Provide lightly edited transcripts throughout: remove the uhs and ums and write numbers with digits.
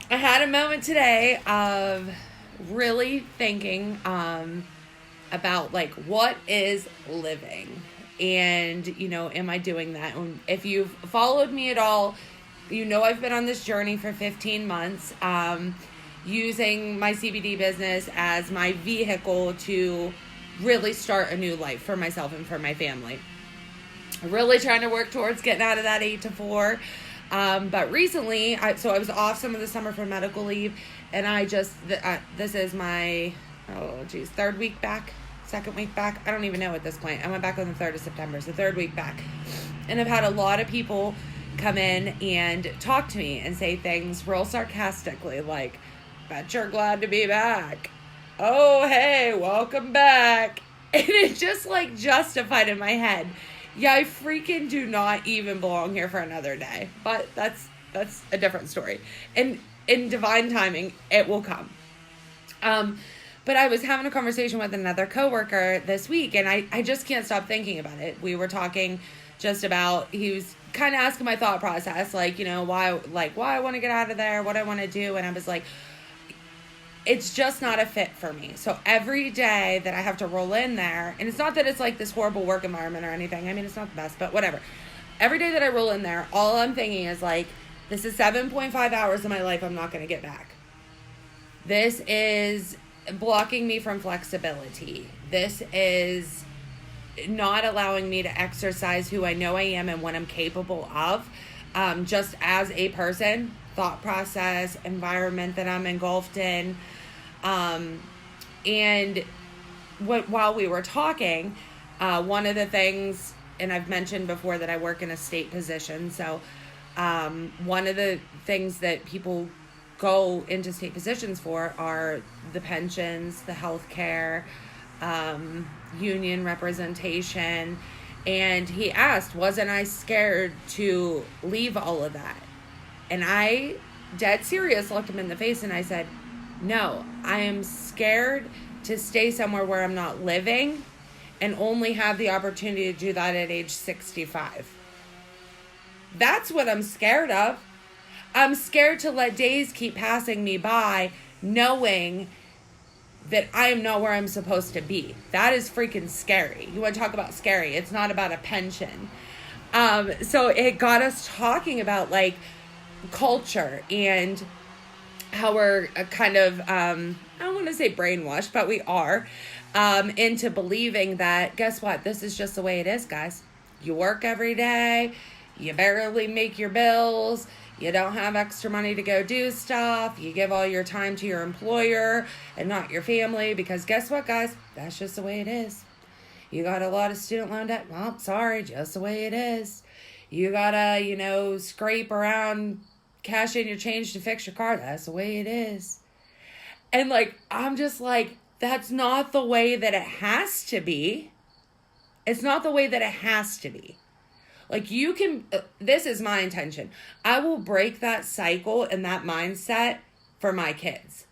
I had a moment today of really thinking about like what is living, and am I doing that? And if you've followed me at all, I've been on this journey for 15 months, using my CBD business as my vehicle to really start a new life for myself and for my family. Really trying to work towards getting out of that 8 to 4. But recently, so I was off some of the summer for medical leave, and this is my, third week back, second week back. I don't even know at this point. I went back on the 3rd of September, so third week back. And I've had a lot of people come in and talk to me and say things real sarcastically, like, bet you're glad to be back. Oh, hey, welcome back. And it just like justified in my head. Yeah, I freaking do not even belong here for another day. But that's a different story. And in divine timing, it will come. But I was having a conversation with another coworker this week, and I just can't stop thinking about it. We were talking just about, he was kind of asking my thought process, like, why I want to get out of there, what I want to do. And I was like, it's just not a fit for me. So every day that I have to roll in there, and it's not that it's like this horrible work environment or anything. I mean, it's not the best, but whatever. Every day that I roll in there, all I'm thinking is like, this is 7.5 hours of my life I'm not going to get back. This is blocking me from flexibility. This is not allowing me to exercise who I know I am and what I'm capable of, just as a person, thought process, environment that I'm engulfed in. And while we were talking, one of the things, and I've mentioned before that I work in a state position. So, one of the things that people go into state positions for are the pensions, the health care, union representation. And he asked, wasn't I scared to leave all of that? And I, dead serious, looked him in the face and I said, no, I am scared to stay somewhere where I'm not living and only have the opportunity to do that at age 65. That's what I'm scared of. I'm scared to let days keep passing me by knowing that I am not where I'm supposed to be. That is freaking scary. You want to talk about scary? It's not about a pension. So it got us talking about like culture and how we're kind of, I don't want to say brainwashed, but we are, into believing that, guess what? This is just the way it is, guys. You work every day. You barely make your bills. You don't have extra money to go do stuff. You give all your time to your employer and not your family because guess what, guys? That's just the way it is. You got a lot of student loan debt. Well, sorry, just the way it is. You gotta, scrape around, cash in your change to fix your car. That's the way it is. And like, I'm just like, that's not the way that it has to be. It's not the way that it has to be. Like you can, this is my intention. I will break that cycle and that mindset for my kids.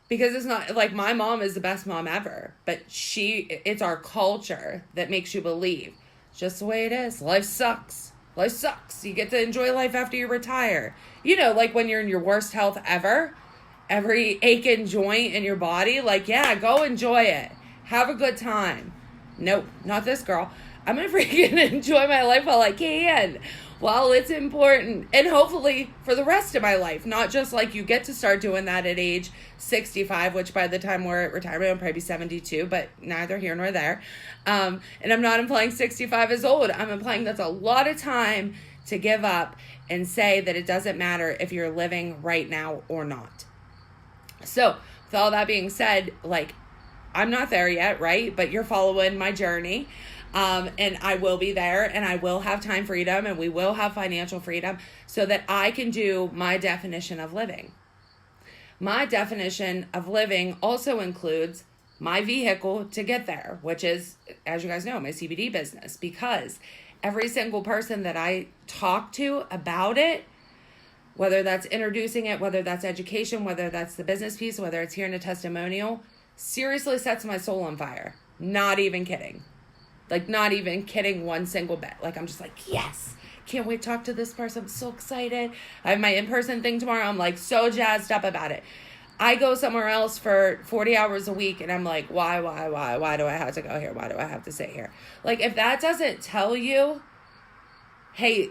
Because it's not, like my mom is the best mom ever. But it's our culture that makes you believe. It's just the way it is. Life sucks. Life sucks. You get to enjoy life after you retire. Like when you're in your worst health ever. Every ache and joint in your body. Like, yeah, go enjoy it. Have a good time. Nope, not this girl. I'm going to freaking enjoy my life while I can, while it's important, and hopefully for the rest of my life, not just like you get to start doing that at age 65, which by the time we're at retirement, I'll probably be 72, but neither here nor there. And I'm not implying 65 is old. I'm implying that's a lot of time to give up and say that it doesn't matter if you're living right now or not. So with all that being said, like, I'm not there yet, right? But you're following my journey. And I will be there and I will have time freedom and we will have financial freedom so that I can do my definition of living. My definition of living also includes my vehicle to get there, which is, as you guys know, my CBD business, because every single person that I talk to about it, whether that's introducing it, whether that's education, whether that's the business piece, whether it's hearing a testimonial, seriously sets my soul on fire. Not even kidding. Like, not even kidding one single bit. Like, I'm just like, yes, Can't wait to talk to this person. I'm so excited. I have my in-person thing tomorrow. I'm like so jazzed up about it. I go somewhere else for 40 hours a week and I'm like, why do I have to go here? Why do I have to sit here? Like, if that doesn't tell you, hey,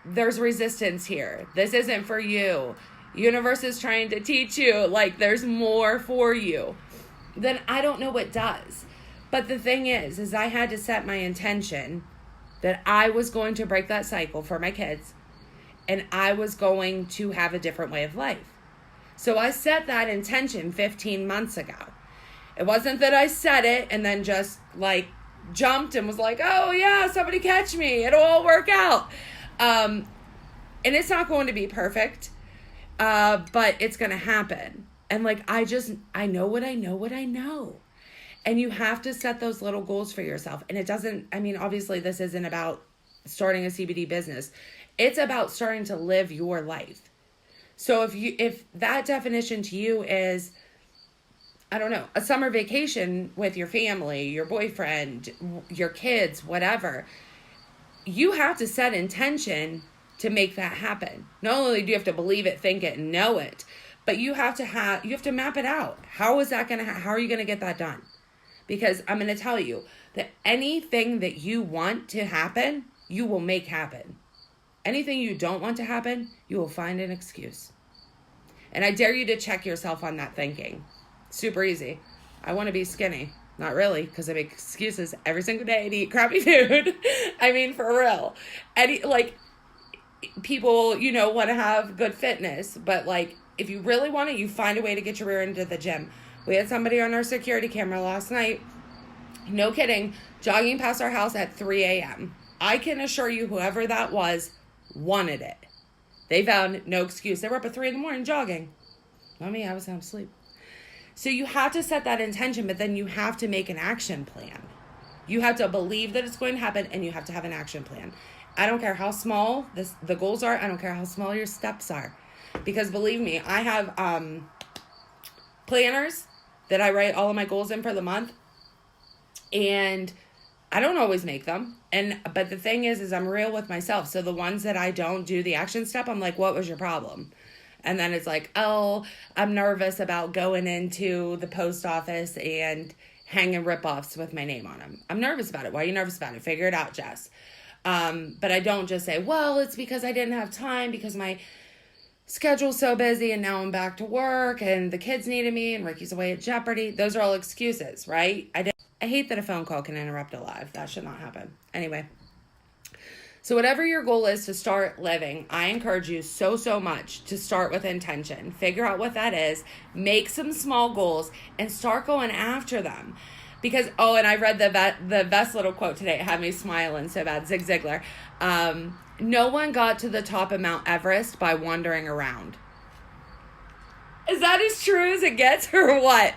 there's resistance here. This isn't for you. Universe is trying to teach you, like, there's more for you. Then I don't know what does. But the thing is I had to set my intention that I was going to break that cycle for my kids and I was going to have a different way of life. So I set that intention 15 months ago. It wasn't that I said it and then just like jumped and was like, oh yeah, somebody catch me. It'll all work out. And it's not going to be perfect, but it's going to happen. And like, I know what I know. And you have to set those little goals for yourself. And it doesn't, I mean, obviously this isn't about starting a CBD business. It's about starting to live your life. So if that definition to you is, I don't know, a summer vacation with your family, your boyfriend, your kids, whatever, you have to set intention to make that happen. Not only do you have to believe it, think it, and know it, but you have to map it out. How is that how are you going to get that done? Because I'm going to tell you that anything that you want to happen, you will make happen. Anything you don't want to happen, you will find an excuse. And I dare you to check yourself on that thinking. Super easy. I want to be skinny. Not really, because I make excuses every single day to eat crappy food. I mean, for real. People, want to have good fitness. But, if you really want it, you find a way to get your rear into the gym. We had somebody on our security camera last night, no kidding, jogging past our house at 3 a.m. I can assure you whoever that was wanted it. They found no excuse. They were up at 3 a.m. jogging. Not me, I was sound asleep. So you have to set that intention, but then you have to make an action plan. You have to believe that it's going to happen, and you have to have an action plan. I don't care how small the goals are. I don't care how small your steps are. Because believe me, I have planners that I write all of my goals in for the month. And I don't always make them. But the thing is I'm real with myself. So the ones that I don't do the action step, I'm like, what was your problem? And then it's like, oh, I'm nervous about going into the post office and hanging rip-offs with my name on them. I'm nervous about it. Why are you nervous about it? Figure it out, Jess. But I don't just say, well, it's because I didn't have time because my schedule's so busy and now I'm back to work and the kids needed me and Ricky's away at Jeopardy. Those are all excuses, right? I hate that a phone call can interrupt a live. That should not happen. Anyway. So whatever your goal is to start living, I encourage you so much to start with intention. Figure out what that is. Make some small goals and start going after them. Because, and I read the best little quote today. It had me smiling so bad. Zig Ziglar. No one got to the top of Mount Everest by wandering around. Is that as true as it gets or what?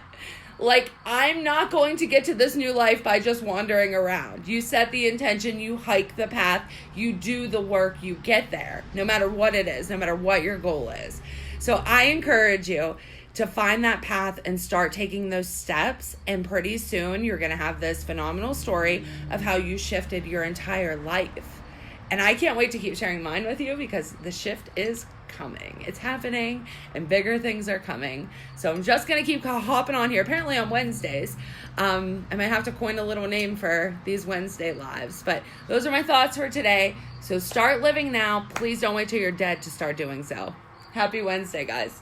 I'm not going to get to this new life by just wandering around. You set the intention, you hike the path, you do the work, you get there, no matter what it is, no matter what your goal is. So I encourage you to find that path and start taking those steps. And pretty soon you're going to have this phenomenal story of how you shifted your entire life. And I can't wait to keep sharing mine with you because the shift is coming. It's happening and bigger things are coming. So I'm just going to keep hopping on here. Apparently on Wednesdays. I might have to coin a little name for these Wednesday lives. But those are my thoughts for today. So start living now. Please don't wait till you're dead to start doing so. Happy Wednesday, guys.